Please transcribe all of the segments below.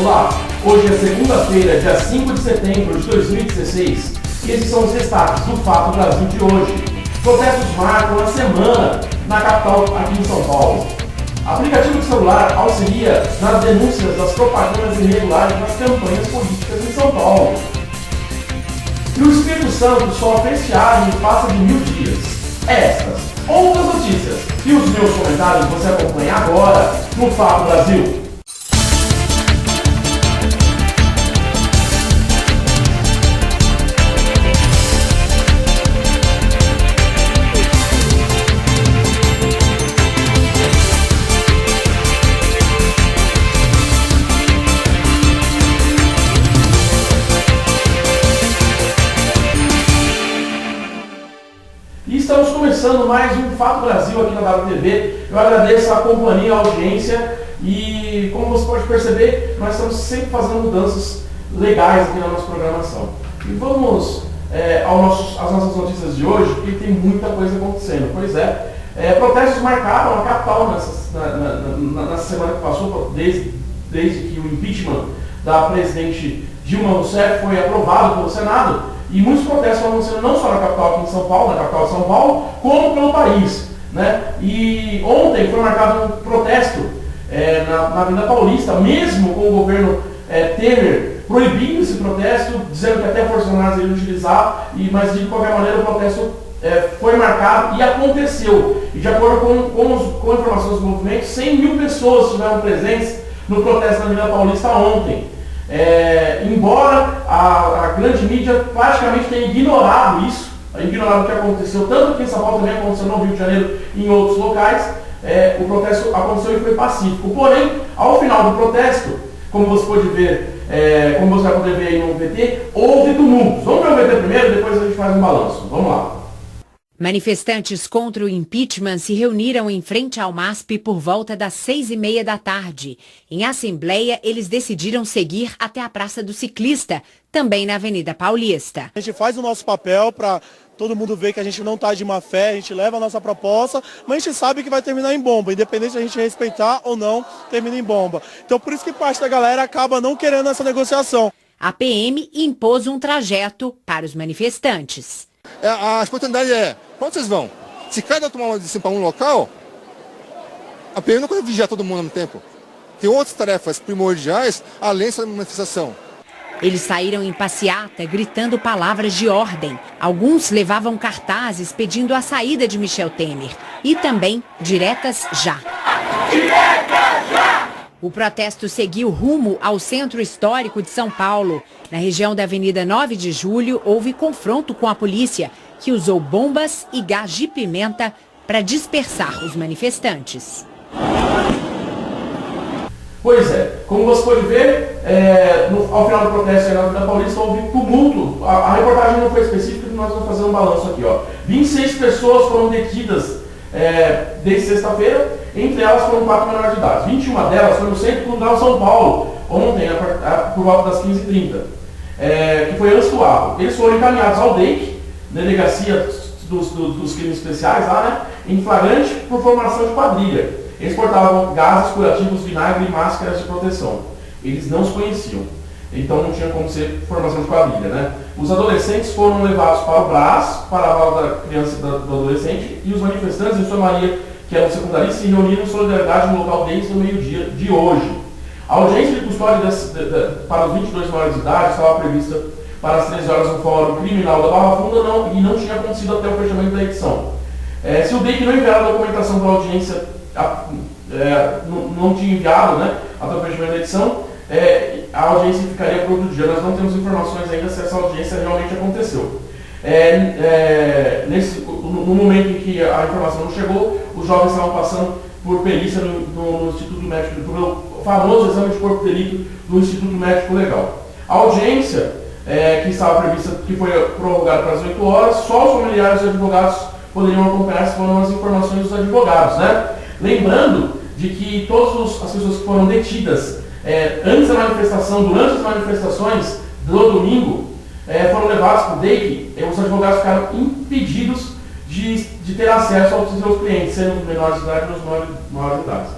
lá! Hoje é segunda-feira, dia 5 de setembro de 2016 e esses são os destaques do Fato Brasil de hoje. Protestos marcam a semana na capital aqui em São Paulo. Aplicativo de celular auxilia nas denúncias das propagandas irregulares nas campanhas políticas em São Paulo. E o Espírito Santo sofre estiagem e passa de 1000 dias. Estas, outras notícias e os meus comentários você acompanha agora no Fato Brasil. Estamos começando mais um Fato Brasil aqui na WTV. Eu agradeço a companhia, a audiência e, como você pode perceber, nós estamos sempre fazendo mudanças legais aqui na nossa programação. E vamos às nossas notícias de hoje, porque tem muita coisa acontecendo. Pois protestos marcaram a capital nessa semana que passou, desde que o impeachment da presidente Dilma Rousseff foi aprovado pelo Senado. E muitos protestos estão acontecendo não só na capital aqui em São Paulo, na capital de São Paulo, como pelo país, né? E ontem foi marcado um protesto na Avenida Paulista, mesmo com o governo Temer proibindo esse protesto, dizendo que até funcionários iriam utilizar, mas de qualquer maneira o protesto foi marcado e aconteceu. E de acordo com informações do movimento, 100 mil pessoas estiveram presentes no protesto na Avenida Paulista ontem. Embora a grande mídia praticamente tenha ignorado isso, ignorado o que aconteceu, tanto aqui em São Paulo, também aconteceu no Rio de Janeiro e em outros locais, o protesto aconteceu e foi pacífico. Porém, ao final do protesto, como você pode ver, como você vai poder ver aí no VT, houve tumultos. Vamos ver o VT primeiro, depois a gente faz um balanço. Vamos lá. Manifestantes contra o impeachment se reuniram em frente ao MASP por volta das 6h30 da tarde. Em assembleia, eles decidiram seguir até a Praça do Ciclista, também na Avenida Paulista. A gente faz o nosso papel para todo mundo ver que a gente não está de má fé, a gente leva a nossa proposta, mas a gente sabe que vai terminar em bomba, independente de a gente respeitar ou não, termina em bomba. Então por isso que parte da galera acaba não querendo essa negociação. A PM impôs um trajeto para os manifestantes. A oportunidade quando vocês vão? Se cada tomar uma decisão para um local, a PM não consegue vigiar todo mundo ao mesmo tempo. Tem outras tarefas primordiais além dessa manifestação. Eles saíram em passeata, gritando palavras de ordem. Alguns levavam cartazes pedindo a saída de Michel Temer. E também diretas já. Diretas já! O protesto seguiu rumo ao Centro Histórico de São Paulo. Na região da Avenida 9 de Julho, houve confronto com a polícia, que usou bombas e gás de pimenta para dispersar os manifestantes. Pois como você pode ver, ao final do protesto na Avenida Paulista houve tumulto. A reportagem não foi específica, nós vamos fazer um balanço aqui. 26 pessoas foram detidas desde sexta-feira, entre elas foram 4 menores de idade. 21 delas foram no Centro Cultural São Paulo, ontem, por volta das 15h30, que foi antes do ato. Eles foram encaminhados ao DEIC, Delegacia dos Crimes Especiais, lá, né, em flagrante por formação de quadrilha. Eles portavam gases curativos, vinagre e máscaras de proteção. Eles não se conheciam, então não tinha como ser formação de quadrilha, né? Os adolescentes foram levados para o Brás, para a vala da criança e do adolescente, e os manifestantes, em sua maioria, que eram secundaristas, se reuniram em solidariedade no local desde o meio-dia de hoje. A audiência de custódia para os 22 maiores de idade estava prevista para as 13 horas no Fórum Criminal da Barra Funda e não tinha acontecido até o fechamento da edição. Se o DEIC não enviar a documentação para a audiência, não tinha enviado, né, até o fechamento da edição, a audiência ficaria para outro dia. Nós não temos informações ainda se essa audiência realmente aconteceu. No momento em que a informação não chegou, os jovens estavam passando por perícia no Instituto Médico, pelo famoso exame de corpo de delito do Instituto Médico Legal. A audiência que estava prevista, que foi prorrogada para as 8 horas, só os familiares dos advogados poderiam acompanhar, se foram as informações dos advogados, né? Lembrando de que todas as pessoas que foram detidas antes da manifestação, durante as manifestações do domingo, foram levados para o DEIC, os advogados ficaram impedidos de ter acesso aos seus clientes, sendo menores de idade ou os maiores de idade.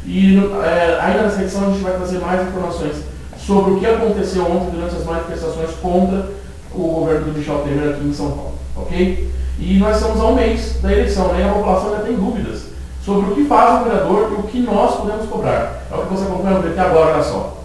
E ainda nessa edição a gente vai trazer mais informações sobre o que aconteceu ontem durante as manifestações contra o governo do Michel Temer aqui em São Paulo, ok? E nós estamos a um mês da eleição, né? E a população ainda tem dúvidas sobre o que faz o vereador e o que nós podemos cobrar. É o que você acompanha no VT agora, olha só.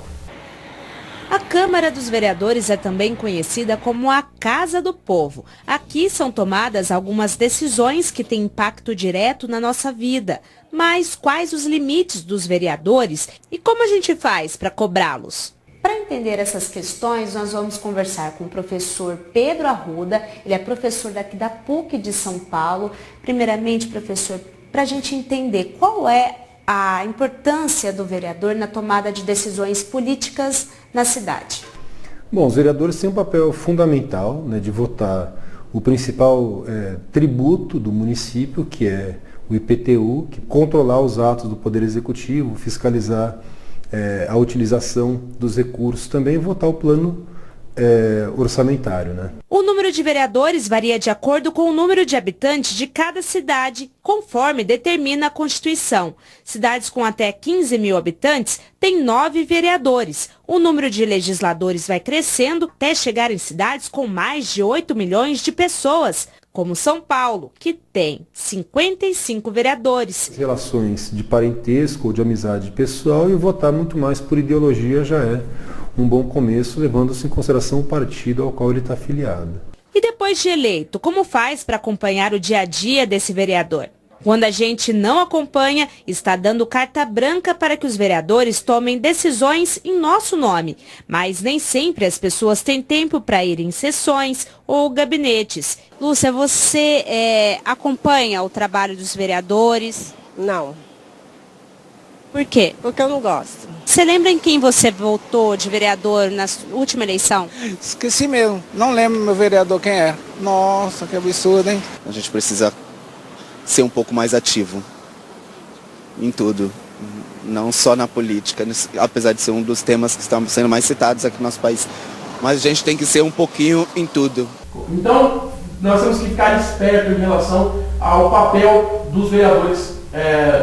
A Câmara dos Vereadores é também conhecida como a Casa do Povo. Aqui são tomadas algumas decisões que têm impacto direto na nossa vida. Mas quais os limites dos vereadores e como a gente faz para cobrá-los? Para entender essas questões, nós vamos conversar com o professor Pedro Arruda. Ele é professor daqui da PUC de São Paulo. Primeiramente, professor, para a gente entender qual é a importância do vereador na tomada de decisões políticas na cidade. Bom, os vereadores têm um papel fundamental, né, de votar o principal tributo do município, que é o IPTU, que controlar os atos do Poder Executivo, fiscalizar a utilização dos recursos, também votar o plano orçamentário, né? O número de vereadores varia de acordo com o número de habitantes de cada cidade, conforme determina a Constituição. Cidades com até 15 mil habitantes têm 9 vereadores. O número de legisladores vai crescendo até chegar em cidades com mais de 8 milhões de pessoas, como São Paulo, que tem 55 vereadores. Relações de parentesco ou de amizade pessoal, e votar muito mais por ideologia já é um bom começo, levando-se em consideração o partido ao qual ele está afiliado. E depois de eleito, como faz para acompanhar o dia a dia desse vereador? Quando a gente não acompanha, está dando carta branca para que os vereadores tomem decisões em nosso nome. Mas nem sempre as pessoas têm tempo para ir em sessões ou gabinetes. Lúcia, você acompanha o trabalho dos vereadores? Não. Por quê? Porque eu não gosto. Você lembra em quem você votou de vereador na última eleição? Esqueci mesmo. Não lembro meu vereador quem é. Nossa, que absurdo, hein? A gente precisa ser um pouco mais ativo em tudo, não só na política, apesar de ser um dos temas que estão sendo mais citados aqui no nosso país, mas a gente tem que ser um pouquinho em tudo. Então, nós temos que ficar espertos em relação ao papel dos vereadores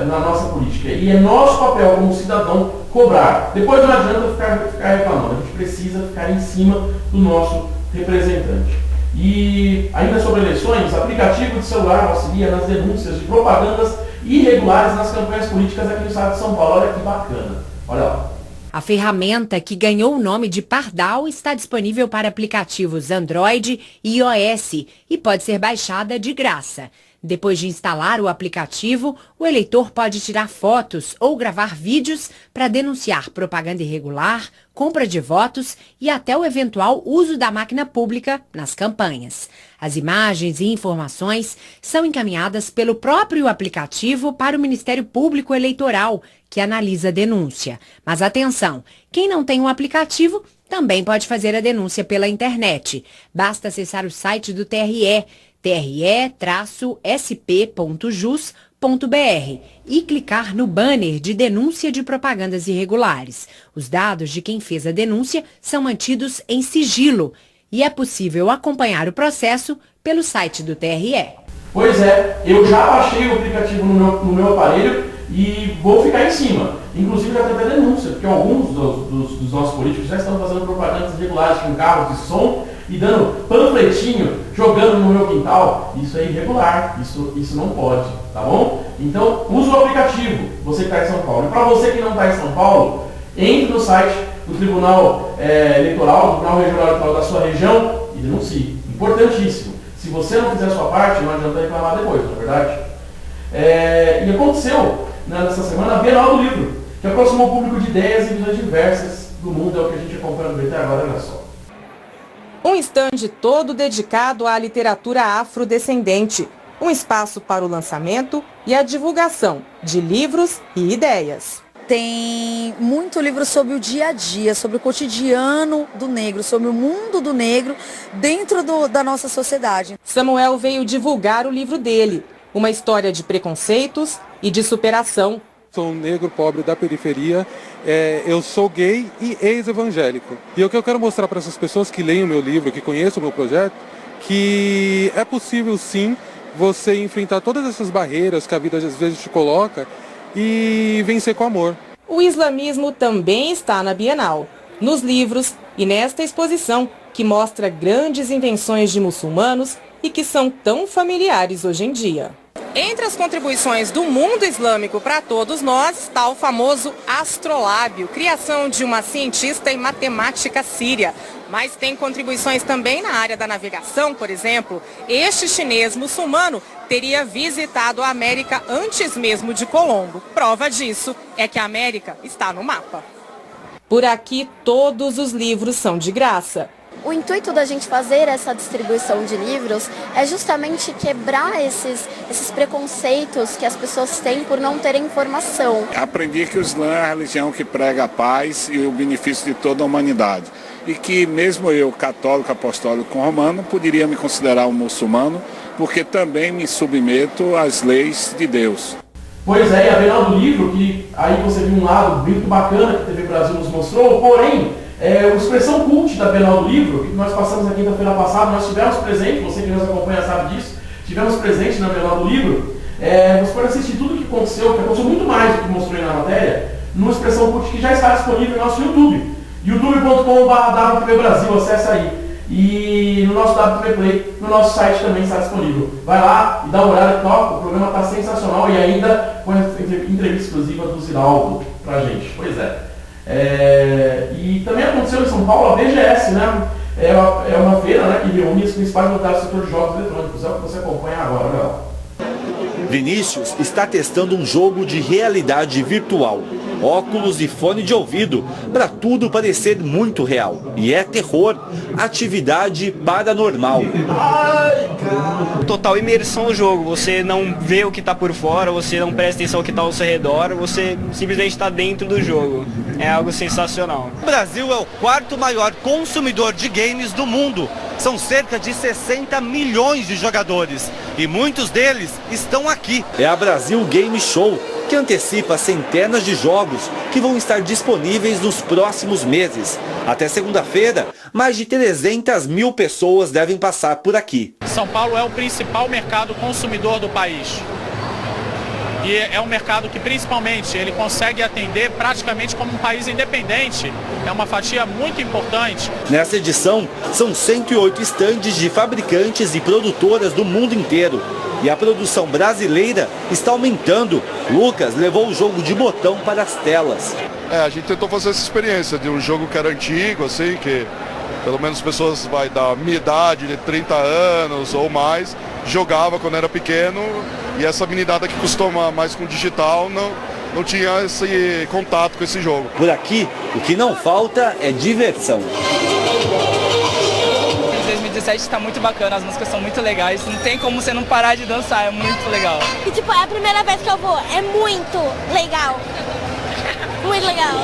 na nossa política. E é nosso papel como cidadão cobrar. Depois não adianta ficar reclamando, a gente precisa ficar em cima do nosso representante. E ainda sobre eleições, aplicativo de celular auxilia nas denúncias de propagandas irregulares nas campanhas políticas aqui no estado de São Paulo. Olha que bacana. Olha lá. A ferramenta, que ganhou o nome de Pardal, está disponível para aplicativos Android e iOS e pode ser baixada de graça. Depois de instalar o aplicativo, o eleitor pode tirar fotos ou gravar vídeos para denunciar propaganda irregular, compra de votos e até o eventual uso da máquina pública nas campanhas. As imagens e informações são encaminhadas pelo próprio aplicativo para o Ministério Público Eleitoral, que analisa a denúncia. Mas atenção, quem não tem um aplicativo também pode fazer a denúncia pela internet. Basta acessar o site do TRE, tre-sp.jus.br e clicar no banner de denúncia de propagandas irregulares. Os dados de quem fez a denúncia são mantidos em sigilo e é possível acompanhar o processo pelo site do TRE. Pois é, eu já baixei o aplicativo no meu aparelho e vou ficar em cima. Inclusive já teve a denúncia, porque alguns dos nossos políticos já estão fazendo propagandas irregulares com carros de som e dando panfletinho, jogando no meu quintal. Isso é irregular, isso não pode, tá bom? Então, use o aplicativo, você que está em São Paulo. E para você que não está em São Paulo, entre no site do Tribunal Eleitoral, do Tribunal Regional Eleitoral da sua região e denuncie. Importantíssimo. Se você não fizer a sua parte, não adianta reclamar depois, não é verdade? E aconteceu nessa semana a Bienal do Livro, que aproximou o público de ideias e visões diversas do mundo, é o que a gente acompanha no VT agora, olha só. Um estande todo dedicado à literatura afrodescendente, um espaço para o lançamento e a divulgação de livros e ideias. Tem muito livro sobre o dia a dia, sobre o cotidiano do negro, sobre o mundo do negro dentro da nossa sociedade. Samuel veio divulgar o livro dele, uma história de preconceitos e de superação. Sou um negro pobre da periferia, eu sou gay e ex-evangélico. E o que eu quero mostrar para essas pessoas que leem o meu livro, que conhecem o meu projeto, que é possível sim você enfrentar todas essas barreiras que a vida às vezes te coloca e vencer com amor. O islamismo também está na Bienal. nos livros e nesta exposição que mostra grandes invenções de muçulmanos e que são tão familiares hoje em dia. Entre as contribuições do mundo islâmico para todos nós está o famoso astrolábio, criação de uma cientista e matemática síria. Mas tem contribuições também na área da navegação, por exemplo. Este chinês muçulmano teria visitado a América antes mesmo de Colombo. Prova disso é que a América está no mapa. Por aqui, todos os livros são de graça. O intuito da gente fazer essa distribuição de livros é justamente quebrar esses preconceitos que as pessoas têm por não terem informação. Aprendi que o Islã é a religião que prega a paz e o benefício de toda a humanidade. E que mesmo eu, católico, apostólico romano, poderia me considerar um muçulmano, porque também me submeto às leis de Deus. Pois é, e a Bienal do Livro, que aí você viu um lado muito bacana que a TV Brasil nos mostrou, porém, o Expressão Cult da Bienal do Livro, que nós passamos na quinta-feira passada, nós tivemos presente, você que nos acompanha sabe disso, tivemos presente na Bienal do Livro, você pode assistir tudo o que aconteceu muito mais do que mostrou aí na matéria, no Expressão Cult, que já está disponível no nosso YouTube, youtube.com/WTV Brasil, acessa aí. E no nosso WTV Play, no nosso site também está disponível. Vai lá e dá uma olhada, toca, o programa está sensacional e ainda com a entrevista exclusiva do Ziraldo pra gente. Pois é. E também aconteceu em São Paulo a BGS, né? É uma feira, né, que reúne os principais notários do setor de jogos eletrônicos. É o que você acompanha agora, né? Vinícius está testando um jogo de realidade virtual. Óculos e fone de ouvido, para tudo parecer muito real. E é terror, atividade paranormal. Total imersão no jogo, você não vê o que está por fora, você não presta atenção ao que está ao seu redor, você simplesmente está dentro do jogo. É algo sensacional. O Brasil é o quarto maior consumidor de games do mundo. São cerca de 60 milhões de jogadores e muitos deles estão aqui. É a Brasil Game Show, que antecipa centenas de jogos que vão estar disponíveis nos próximos meses. Até segunda-feira, mais de 300 mil pessoas devem passar por aqui. São Paulo é o principal mercado consumidor do país. E é um mercado que principalmente ele consegue atender praticamente como um país independente. É uma fatia muito importante. Nessa edição, são 108 estandes de fabricantes e produtoras do mundo inteiro. E a produção brasileira está aumentando. Lucas levou o jogo de botão para as telas. A gente tentou fazer essa experiência de um jogo que era antigo, assim, que pelo menos pessoas da minha idade, de 30 anos ou mais, jogava quando era pequeno, e essa meninada que costuma mais com digital não tinha esse contato com esse jogo. Por aqui, o que não falta é diversão. 2017 está muito bacana, as músicas são muito legais, não tem como você não parar de dançar, é muito legal. E tipo, é a primeira vez que eu vou, é muito legal. Muito legal.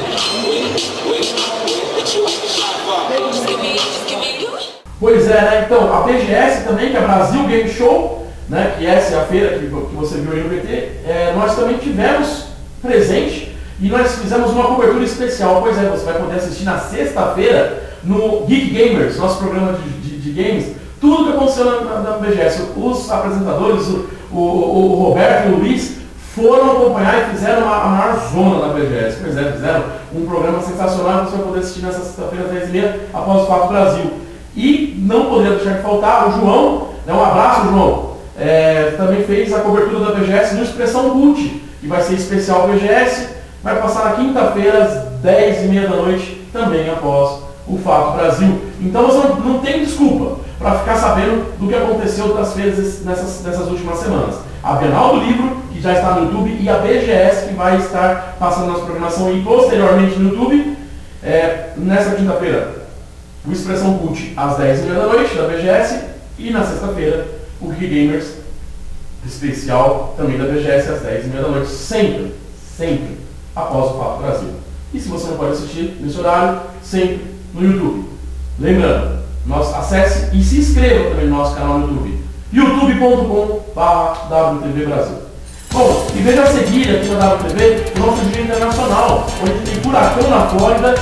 Pois é, né? Então, a BGS também, que é a Brasil Game Show, né? Que essa é a feira que você viu aí no PT, nós também tivemos presente e nós fizemos uma cobertura especial. Pois é, você vai poder assistir na sexta-feira no Geek Gamers, nosso programa de games, tudo que aconteceu na BGS. Os apresentadores, o Roberto e o Luiz, foram acompanhar e fizeram a maior zona da BGS. Pois é, fizeram um programa sensacional que você vai poder assistir nessa sexta-feira, às 10h30, após o Fato Brasil. E não poderia deixar de faltar o João, né, um abraço, João, também fez a cobertura da BGS no Expressão Cult, que vai ser especial BGS, vai passar na quinta-feira, às 10h30 da noite, também após o Fato Brasil. Então você não tem desculpa para ficar sabendo do que aconteceu outras vezes nessas últimas semanas. A Bienal do Livro, que já está no YouTube, e a BGS, que vai estar passando nossa programação e posteriormente no YouTube, nessa quinta-feira, o Expressão Cult às 10h30 da noite, da BGS, e na sexta-feira, o Geek Gamers especial também da BGS às 10h30 da noite, sempre após o Fato Brasil. E se você não pode assistir nesse horário, sempre no YouTube. Lembrando, acesse e se inscreva também no nosso canal no YouTube, youtube.com/WTV Brasil. Bom, e veja a seguir aqui na WTV o nosso dia internacional, onde tem furacão na Flórida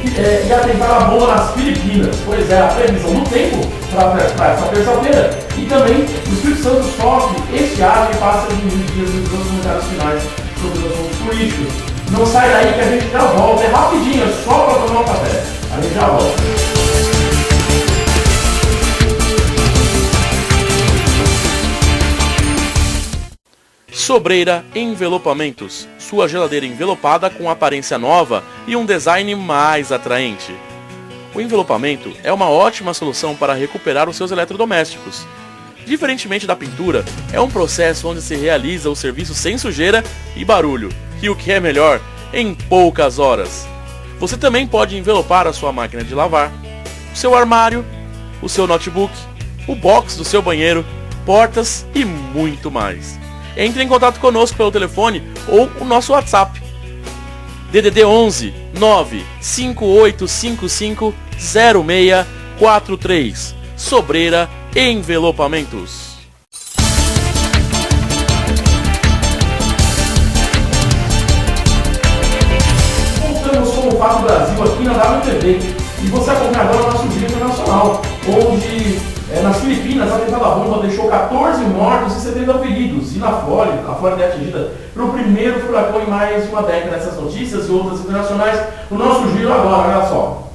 e atentar a bomba nas Filipinas. Pois é, a previsão do tempo para essa terça-feira. E também o Espírito Santo sofre estiagem e passa de dias nos outros comentários finais sobre os assuntos políticos. Não sai daí que a gente já volta, é rapidinho, é só para tomar um café. A gente já volta. Sobreira Envelopamentos, sua geladeira envelopada com aparência nova e um design mais atraente. O envelopamento é uma ótima solução para recuperar os seus eletrodomésticos. Diferentemente da pintura, é um processo onde se realiza o serviço sem sujeira e barulho, e o que é melhor, em poucas horas. Você também pode envelopar a sua máquina de lavar, o seu armário, o seu notebook, o box do seu banheiro, portas e muito mais. Entre em contato conosco pelo telefone ou o nosso WhatsApp. DDD 11 95855 0643. Sobreira Envelopamentos. Voltamos com o Fato Brasil aqui na WTV. E você acompanha agora o nosso Dia Internacional, onde nas Filipinas a atentada bomba deixou 14 mortos e 70 feridos. E na Flórida, a Flórida é atingida pelo primeiro furacão em mais de uma década. Essas notícias e outras internacionais no nosso giro agora, olha só.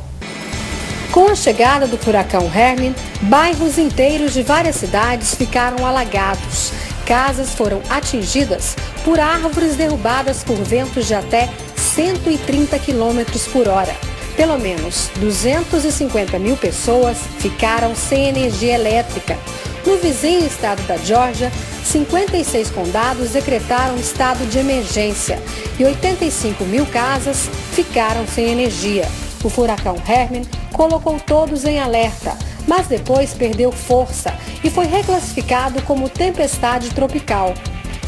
Com a chegada do furacão Hermine, bairros inteiros de várias cidades ficaram alagados. Casas foram atingidas por árvores derrubadas por ventos de até 130 km por hora. Pelo menos 250 mil pessoas ficaram sem energia elétrica. No vizinho estado da Geórgia, 56 condados decretaram estado de emergência e 85 mil casas ficaram sem energia. O furacão Hermine colocou todos em alerta, mas depois perdeu força e foi reclassificado como tempestade tropical.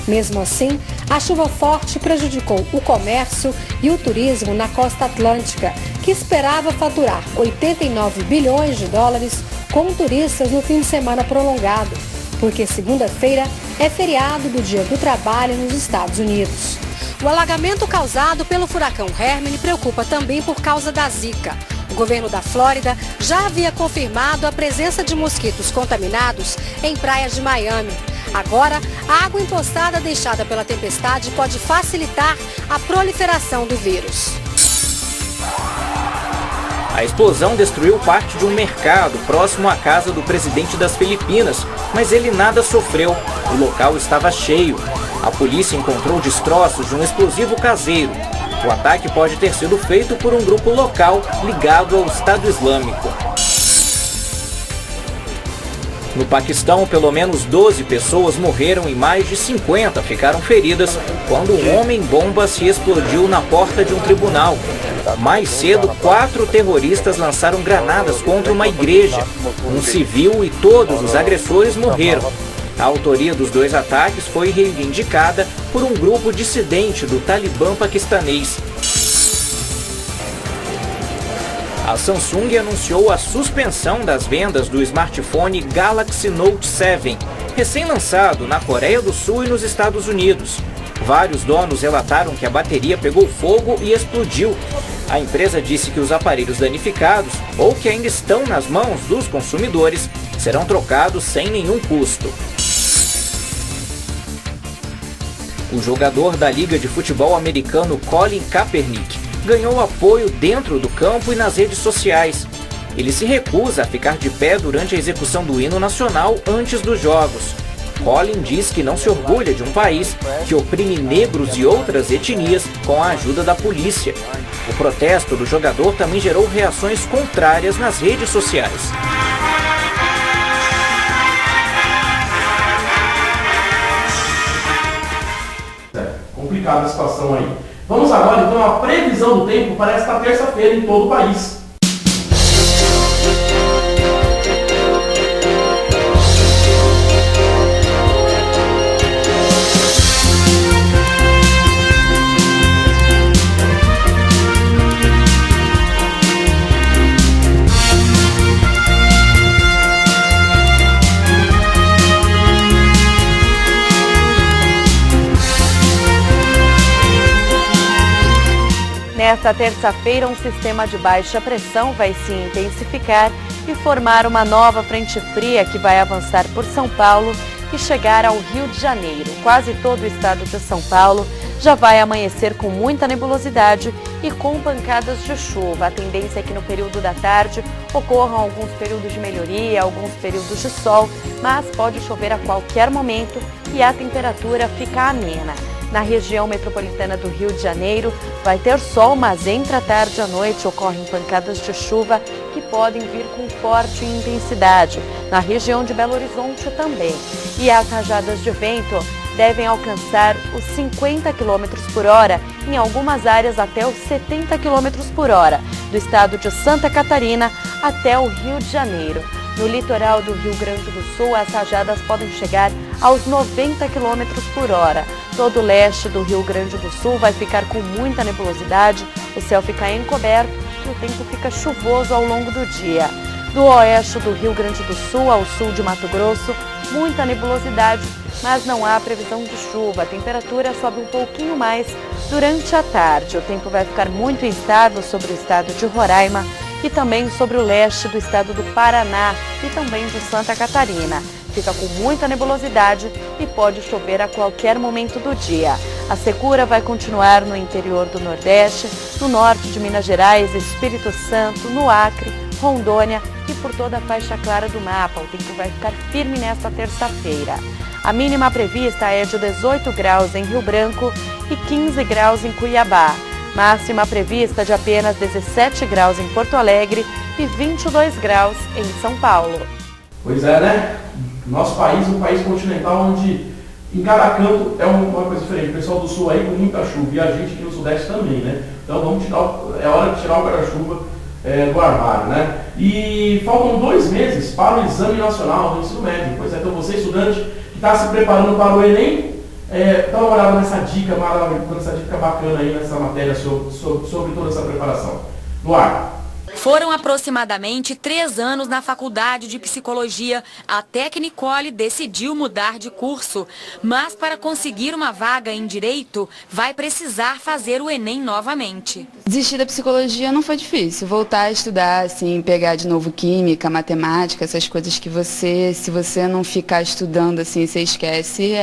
Mesmo assim, a chuva forte prejudicou o comércio e o turismo na costa atlântica, que esperava faturar 89 bilhões de dólares com turistas no fim de semana prolongado, porque segunda-feira é feriado do Dia do Trabalho nos Estados Unidos. O alagamento causado pelo furacão Hermine preocupa também por causa da Zika. O governo da Flórida já havia confirmado a presença de mosquitos contaminados em praias de Miami. Agora, a água empostada deixada pela tempestade pode facilitar a proliferação do vírus. A explosão destruiu parte de um mercado próximo à casa do presidente das Filipinas, mas ele nada sofreu. O local estava cheio. A polícia encontrou destroços de um explosivo caseiro. O ataque pode ter sido feito por um grupo local ligado ao Estado Islâmico. No Paquistão, pelo menos 12 pessoas morreram e mais de 50 ficaram feridas quando um homem-bomba se explodiu na porta de um tribunal. Mais cedo, 4 terroristas lançaram granadas contra uma igreja. Um civil e todos os agressores morreram. A autoria dos 2 ataques foi reivindicada por um grupo dissidente do Talibã paquistanês. A Samsung anunciou a suspensão das vendas do smartphone Galaxy Note 7, recém-lançado na Coreia do Sul e nos Estados Unidos. Vários donos relataram que a bateria pegou fogo e explodiu. A empresa disse que os aparelhos danificados, ou que ainda estão nas mãos dos consumidores, serão trocados sem nenhum custo. O jogador da Liga de Futebol Americano Colin Kaepernick ganhou apoio dentro do campo e nas redes sociais. Ele se recusa a ficar de pé durante a execução do hino nacional antes dos jogos. Colin diz que não se orgulha de um país que oprime negros e outras etnias com a ajuda da polícia. O protesto do jogador também gerou reações contrárias nas redes sociais. Complicada a situação aí. Vamos agora então à previsão do tempo para esta terça-feira em todo o país. Nesta terça-feira, um sistema de baixa pressão vai se intensificar e formar uma nova frente fria que vai avançar por São Paulo e chegar ao Rio de Janeiro. Quase todo o estado de São Paulo já vai amanhecer com muita nebulosidade e com pancadas de chuva. A tendência é que no período da tarde ocorram alguns períodos de melhoria, alguns períodos de sol, mas pode chover a qualquer momento e a temperatura fica amena. Na região metropolitana do Rio de Janeiro, vai ter sol, mas entre a tarde e a noite ocorrem pancadas de chuva que podem vir com forte intensidade. Na região de Belo Horizonte também. E as rajadas de vento devem alcançar os 50 km por hora, em algumas áreas até os 70 km por hora, do estado de Santa Catarina até o Rio de Janeiro. No litoral do Rio Grande do Sul, as rajadas podem chegar aos 90 km por hora. Todo o leste do Rio Grande do Sul vai ficar com muita nebulosidade, o céu fica encoberto e o tempo fica chuvoso ao longo do dia. Do oeste do Rio Grande do Sul ao sul de Mato Grosso, muita nebulosidade, mas não há previsão de chuva. A temperatura sobe um pouquinho mais durante a tarde. O tempo vai ficar muito instável sobre o estado de Roraima e também sobre o leste do estado do Paraná e também de Santa Catarina. Fica com muita nebulosidade e pode chover a qualquer momento do dia. A secura vai continuar no interior do Nordeste, no norte de Minas Gerais, Espírito Santo, no Acre, Rondônia e por toda a faixa clara do mapa. O tempo vai ficar firme nesta terça-feira. A mínima prevista é de 18 graus em Rio Branco e 15 graus em Cuiabá. Máxima prevista de apenas 17 graus em Porto Alegre e 22 graus em São Paulo. Pois é, né? Nosso país é um país continental onde em cada canto é uma coisa diferente. O pessoal do sul aí com muita chuva e a gente aqui no sudeste também, né? Então é hora de tirar o guarda-chuva do armário, né? E faltam 2 meses para o Exame Nacional do Ensino Médio. Pois é, então você estudante que está se preparando para o Enem, dá uma olhada nessa dica maravilhosa, nessa dica bacana aí nessa matéria sobre toda essa preparação. No ar. Foram aproximadamente 3 anos na faculdade de psicologia até que Nicole decidiu mudar de curso. Mas para conseguir uma vaga em direito, vai precisar fazer o Enem novamente. Desistir da psicologia não foi difícil. Voltar a estudar, assim, pegar de novo química, matemática, essas coisas que se você não ficar estudando assim, você esquece,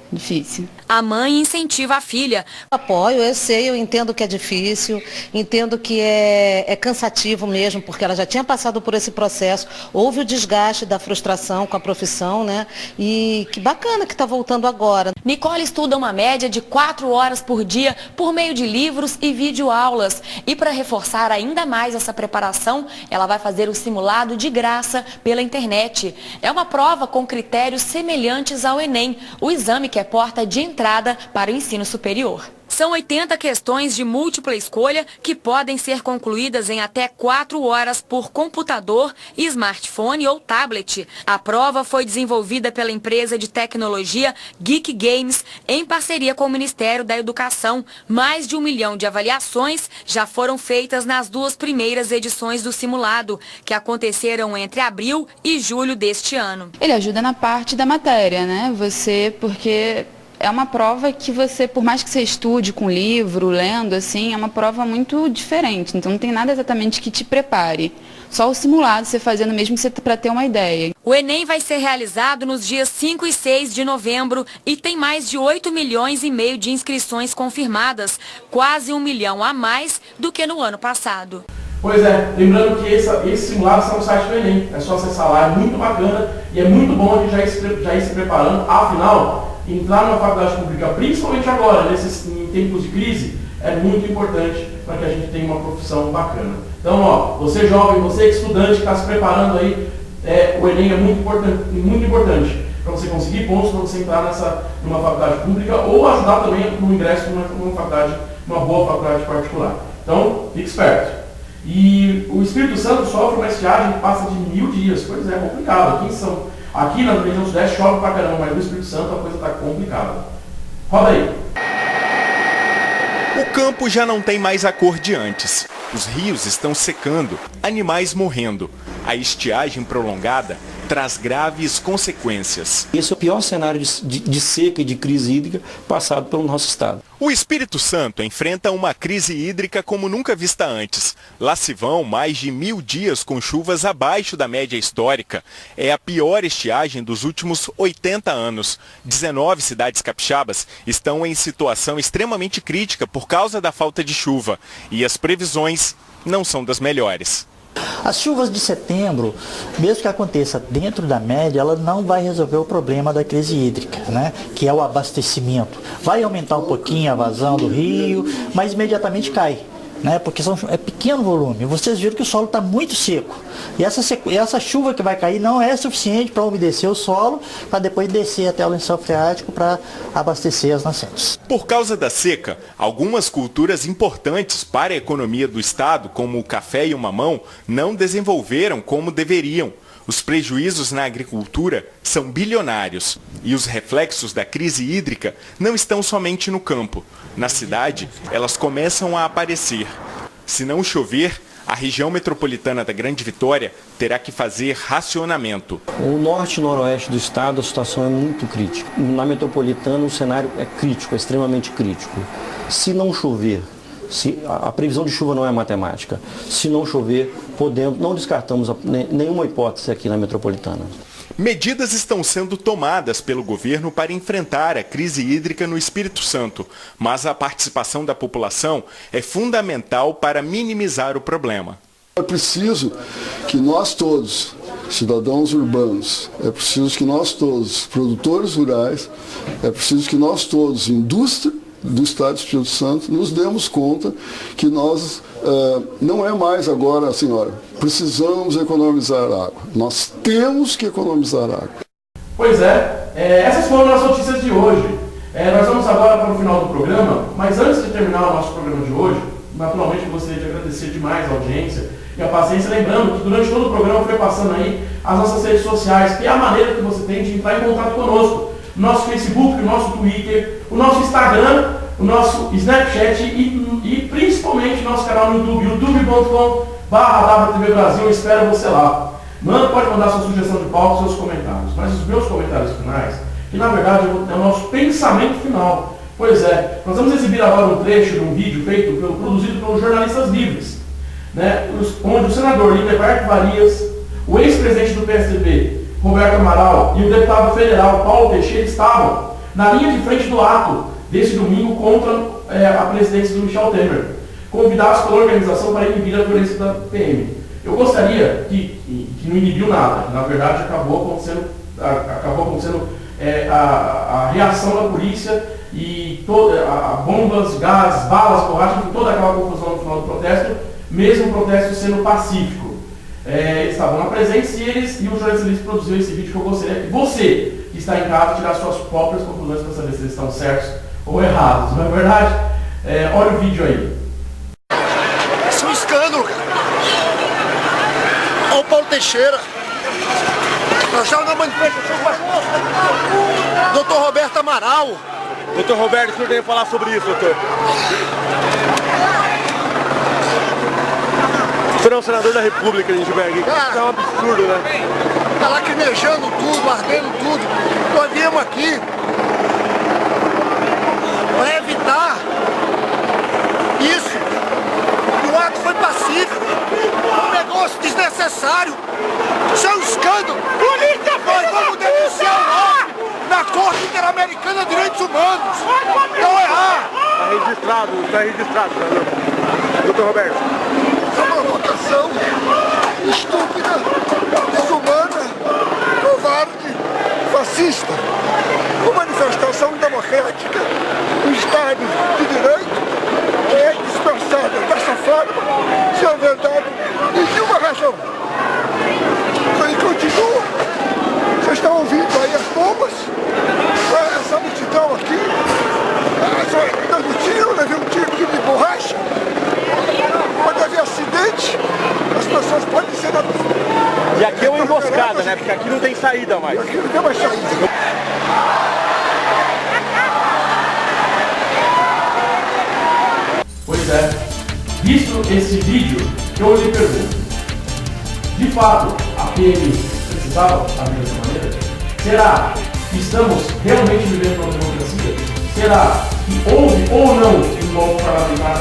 difícil. A mãe incentiva a filha. Apoio, eu sei, eu entendo que é difícil, entendo que é cansativo mesmo, porque ela já tinha passado por esse processo, houve o desgaste da frustração com a profissão, né? E que bacana que está voltando agora. Nicole estuda uma média de 4 horas por dia por meio de livros e videoaulas. E para reforçar ainda mais essa preparação, ela vai fazer o simulado de graça pela internet. É uma prova com critérios semelhantes ao Enem, o exame que é porta de entrada para o ensino superior. São 80 questões de múltipla escolha que podem ser concluídas em até 4 horas por computador, smartphone ou tablet. A prova foi desenvolvida pela empresa de tecnologia Geek Games em parceria com o Ministério da Educação. Mais de 1 milhão de avaliações já foram feitas nas 2 primeiras edições do simulado, que aconteceram entre abril e julho deste ano. Ele ajuda na parte da matéria, né? Porque é uma prova que você, por mais que você estude com livro, lendo, assim, é uma prova muito diferente. Então não tem nada exatamente que te prepare. Só o simulado você fazendo mesmo para ter uma ideia. O Enem vai ser realizado nos dias 5 e 6 de novembro e tem mais de 8,5 milhões de inscrições confirmadas, quase 1 milhão a mais do que no ano passado. Pois é, lembrando que esse simulado está no site do Enem, é só acessar lá, é muito bacana e é muito bom a gente já ir se preparando, afinal, entrar numa faculdade pública, principalmente agora, em tempos de crise, é muito importante para que a gente tenha uma profissão bacana. Então, você jovem, você estudante que está se preparando aí, o Enem é muito importante para você conseguir pontos, para você entrar numa faculdade pública ou ajudar também no ingresso numa boa faculdade particular. Então, fique esperto. E o Espírito Santo sofre uma estiagem que passa de 1000 dias. Pois é complicado. Aqui na região sudeste chove pra caramba, mas no Espírito Santo a coisa está complicada. Roda aí. O campo já não tem mais a cor de antes. Os rios estão secando, animais morrendo. A estiagem prolongada traz graves consequências. Esse é o pior cenário de seca e de crise hídrica passado pelo nosso estado. O Espírito Santo enfrenta uma crise hídrica como nunca vista antes. Lá se vão mais de 1000 dias com chuvas abaixo da média histórica. É a pior estiagem dos últimos 80 anos. 19 cidades capixabas estão em situação extremamente crítica por causa da falta de chuva. E as previsões não são das melhores. As chuvas de setembro, mesmo que aconteça dentro da média, ela não vai resolver o problema da crise hídrica, né? Que é o abastecimento. Vai aumentar um pouquinho a vazão do rio, mas imediatamente cai, né? Porque é pequeno volume. Vocês viram que o solo está muito seco. E essa chuva que vai cair não é suficiente para umedecer o solo, para depois descer até o lençol freático para abastecer as nascentes. Por causa da seca, algumas culturas importantes para a economia do estado, como o café e o mamão, não desenvolveram como deveriam. Os prejuízos na agricultura são bilionários e os reflexos da crise hídrica não estão somente no campo. Na cidade, elas começam a aparecer. Se não chover, a região metropolitana da Grande Vitória terá que fazer racionamento. O norte e noroeste do estado, a situação é muito crítica. Na metropolitana, o cenário é crítico, é extremamente crítico. Se não chover, a previsão de chuva não é matemática. Se não chover, não descartamos nenhuma hipótese aqui na metropolitana. Medidas estão sendo tomadas pelo governo para enfrentar a crise hídrica no Espírito Santo, mas a participação da população é fundamental para minimizar o problema. É preciso que nós todos, cidadãos urbanos, é preciso que nós todos, produtores rurais, é preciso que nós todos, indústria do Estado do Espírito Santo, nos demos conta que nós não é mais agora assim, olha, precisamos economizar água. Nós temos que economizar água. Pois é, essas foram as notícias de hoje. Nós vamos agora para o final do programa, mas antes de terminar o nosso programa de hoje, naturalmente eu gostaria de agradecer demais a audiência e a paciência, lembrando que durante todo o programa foi passando aí as nossas redes sociais, que é a maneira que você tem de entrar em contato conosco. O nosso Facebook, o nosso Twitter, o nosso Instagram, o nosso Snapchat e principalmente o nosso canal no YouTube, youtube.com/WTV Brasil. Eu espero você lá. Pode mandar sua sugestão de pauta, seus comentários. Mas os meus comentários finais, que na verdade é o nosso pensamento final. Pois é, nós vamos exibir agora um trecho de um vídeo produzido pelos jornalistas livres, né, onde o senador Lindeberto Farias, o ex-presidente do PSDB, Roberto Amaral, e o deputado federal Paulo Teixeira estavam na linha de frente do ato desse domingo contra a presidência do Michel Temer, convidados pela organização para inibir a violência da PM. Eu gostaria que não inibiu nada, na verdade acabou acontecendo a reação da polícia e bombas, gás, balas, borracha, toda aquela confusão no final do protesto, mesmo o protesto sendo pacífico. Eles estavam lá presentes e o jornalista produziu esse vídeo que eu gostaria que você, que está em casa, tirar suas próprias conclusões para saber se eles estão certos ou errados. Não é verdade? Olha o vídeo aí. Isso é um escândalo, cara. Olha o Paulo Teixeira. Nós já na manifestação com a doutor Roberto Amaral. Doutor Roberto, o senhor deve falar sobre isso, doutor. O senhor é o senador da República, Lindbergh. Isso é um absurdo, né? Tá lacrimejando tudo, ardendo tudo. Nós viemos aqui para evitar isso. E o ato foi pacífico. Um negócio desnecessário. Isso é um escândalo. Nós vamos denunciar o nome na Corte Interamericana de Direitos Humanos. Não errar. Está registrado, senador. Doutor Roberto. É uma votação estúpida, desumana, covarde, fascista. Uma manifestação democrática, um Estado de Direito, é dispersada dessa forma, sem verdade nenhuma razão. E continua. Vocês estão ouvindo aí as bombas? Essa multidão aqui. Dando tiro, levei um tiro de borracha. Pode haver acidente, as pessoas podem ser... E aqui é uma emboscada, né? Porque aqui não tem saída mais. Aqui não tem mais saída. Pois é, visto esse vídeo, eu lhe pergunto, de fato, a PM precisava agir dessa maneira? Será que estamos realmente vivendo uma democracia? será que houve ou não um golpe parlamentar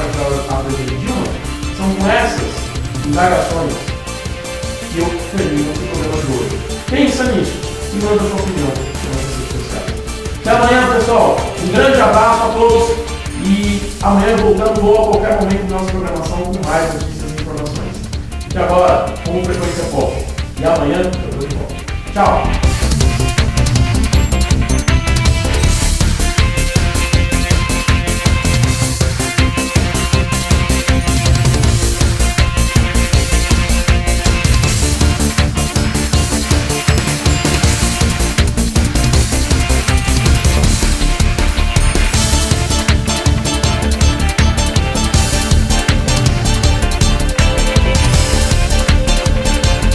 para a presidente Dilma? São com essas indagações que eu termino o programa de hoje. Pensa nisso e manda sua opinião nas redes sociais. Até amanhã, pessoal. Um grande abraço a todos e amanhã voltando a qualquer momento da nossa programação com mais notícias e informações. E agora, com frequência pop. E amanhã eu tô de volta. Tchau!